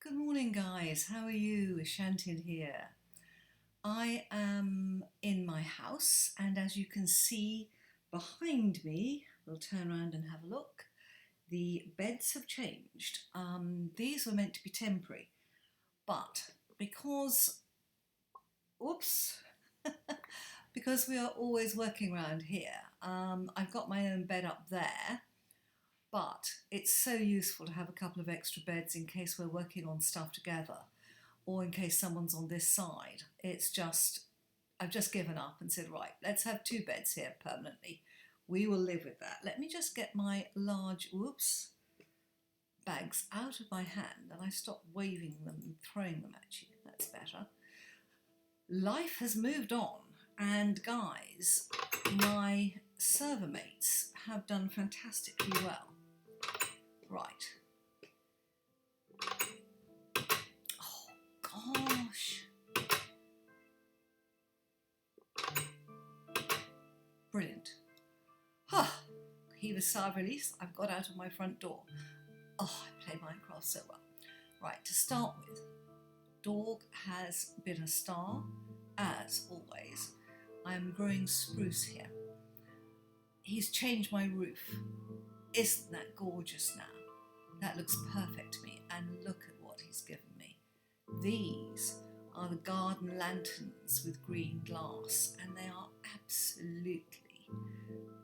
Good morning, guys. How are you? Ashantin here. I am in my house, and as you can see behind me, we'll turn around and have a look. The beds have changed. These were meant to be temporary, but because, oops, because we are always working around here, I've got my own bed up there. But it's so useful to have a couple of extra beds in case we're working on stuff together or in case someone's on this side. I've just given up and said, right, let's have two beds here permanently. We will live with that. Let me just get my large, bags out of my hand and I stop waving them and throwing them at you. That's better. Life has moved on, and guys, my server mates have done fantastically well. Right. Oh, gosh. Brilliant. Heave a sigh of release. I've got out of my front door. Oh, I play Minecraft so well. Right, to start with, Dog has been a star, as always. I'm growing spruce here. He's changed my roof. Isn't that gorgeous now? That looks perfect to me, and look at what he's given me. These are the garden lanterns with green glass, and they are absolutely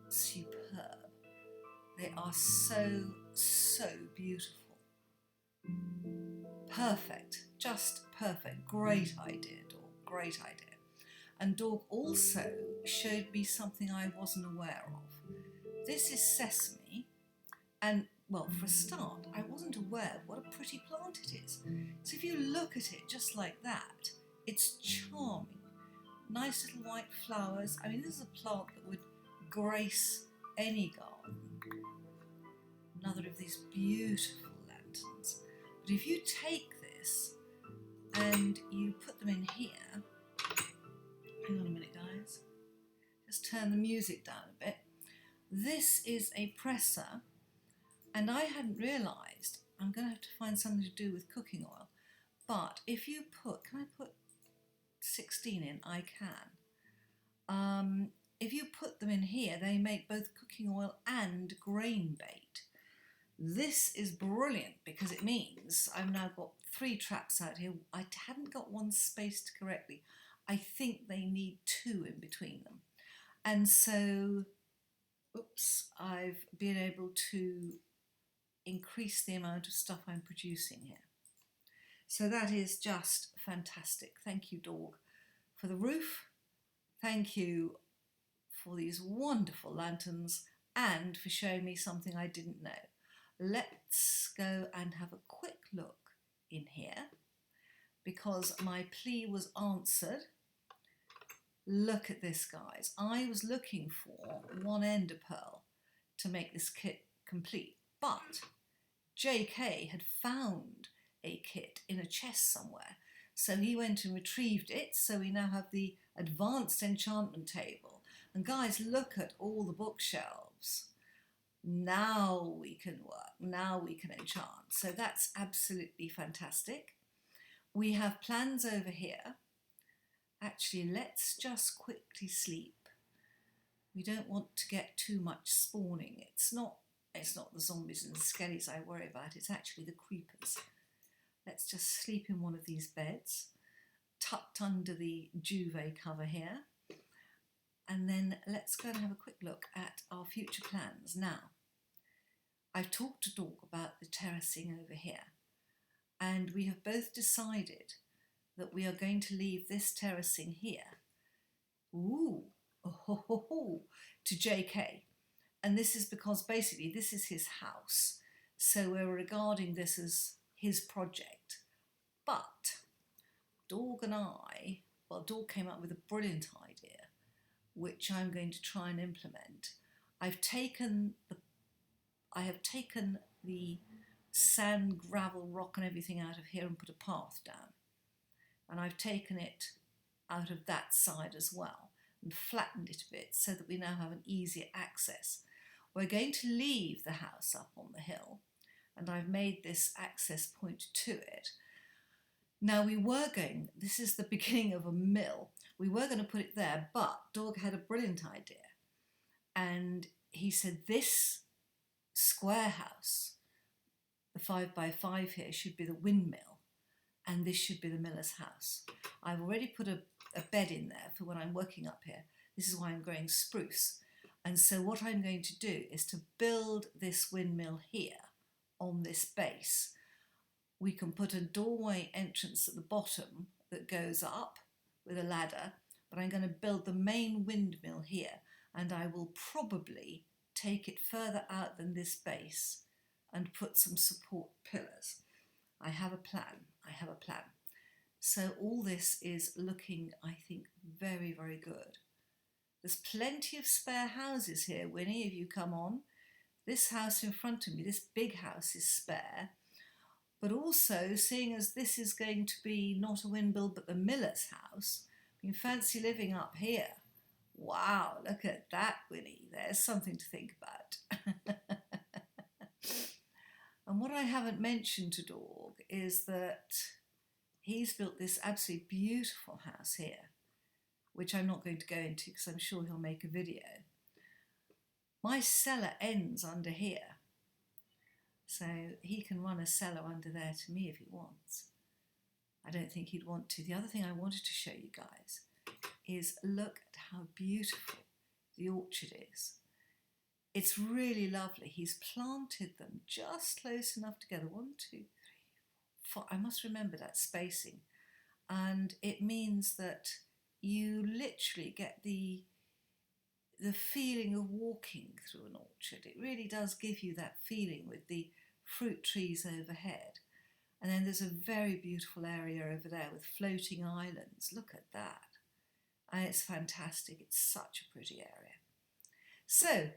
superb. They are so beautiful. Perfect, just perfect. Great idea, Dog, great idea. And Dog also showed me something I wasn't aware of. This is sesame, and well, for a start, I wasn't aware what a pretty plant it is. So if you look at it just like that, it's charming. Nice little white flowers. I mean, this is a plant that would grace any garden. Another of these beautiful lanterns. But if you take this and you put them in here, hang on a minute, guys. Just turn the music down a bit. This is a presser, and I hadn't realised, I'm going to have to find something to do with cooking oil, but if you put, can I put 16 in? I can. If you put them in here, they make both cooking oil and grain bait. This is brilliant because it means I've now got 3 traps out here. I hadn't got one spaced correctly. I think they need 2 in between them. And so, I've been able to increase the amount of stuff I'm producing here. So that is just fantastic. Thank you, Dog, for the roof. Thank you for these wonderful lanterns and for showing me something I didn't know. Let's go and have a quick look in here because my plea was answered. Look at this, guys. I was looking for one ender pearl to make this kit complete, but JK had found a kit in a chest somewhere, so he went and retrieved it. So we now have the advanced enchantment table, and guys, look at all the bookshelves. Now we can work, now we can enchant. So that's absolutely fantastic. We have plans over here. Actually, let's just quickly sleep. We don't want to get too much spawning. It's not the zombies and the skellies I worry about, it's actually the creepers. Let's just sleep in one of these beds, tucked under the duvet cover here. And then let's go and have a quick look at our future plans. Now, I've talked to Dog about the terracing over here, and we have both decided that we are going to leave this terracing here, to JK. And this is because basically this is his house, so we're regarding this as his project. But Dog and Dog came up with a brilliant idea, which I'm going to try and implement. I have taken the sand, gravel, rock and everything out of here and put a path down. And I've taken it out of that side as well and flattened it a bit so that we now have an easier access. We're going to leave the house up on the hill, and I've made this access point to it, Now this is the beginning of a mill. We were going to put it there, but Dog had a brilliant idea. And he said this square house, the 5x5 here, should be the windmill, and this should be the miller's house. I've already put a bed in there for when I'm working up here. This is why I'm growing spruce. And so what I'm going to do is to build this windmill here on this base. We can put a doorway entrance at the bottom that goes up with a ladder, but I'm going to build the main windmill here, and I will probably take it further out than this base and put some support pillars. I have a plan. So all this is looking, I think, very, very good. There's plenty of spare houses here, Winnie, if you come on. This house in front of me, this big house, is spare. But also, seeing as this is going to be not a windmill but the miller's house, you can fancy living up here. Wow, look at that, Winnie. There's something to think about. And what I haven't mentioned to Dog is that he's built this absolutely beautiful house here, which I'm not going to go into because I'm sure he'll make a video. My cellar ends under here, so he can run a cellar under there to me if he wants. I don't think he'd want to. The other thing I wanted to show you guys is look at how beautiful the orchard is. It's really lovely. He's planted them just close enough together. 1, 2, 3, 4. I must remember that spacing. And it means that you literally get the feeling of walking through an orchard. It really does give you that feeling with the fruit trees overhead. And then there's a very beautiful area over there with floating islands. Look at that. And it's fantastic. It's such a pretty area. So,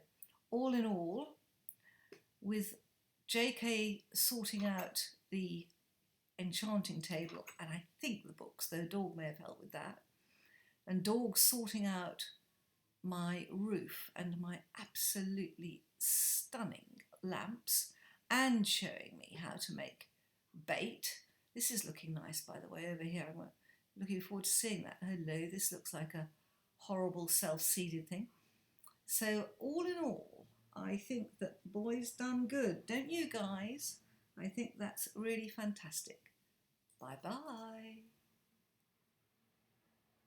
all in all, with JK sorting out the enchanting table, and I think the books, though Dog may have helped with that, and Dog sorting out my roof and my absolutely stunning lamps, and showing me how to make bait. This is looking nice, by the way, over here. I'm looking forward to seeing that. Hello, this looks like a horrible self-seeded thing. So all in all, I think that the boy's done good, don't you guys? I think that's really fantastic. Bye-bye.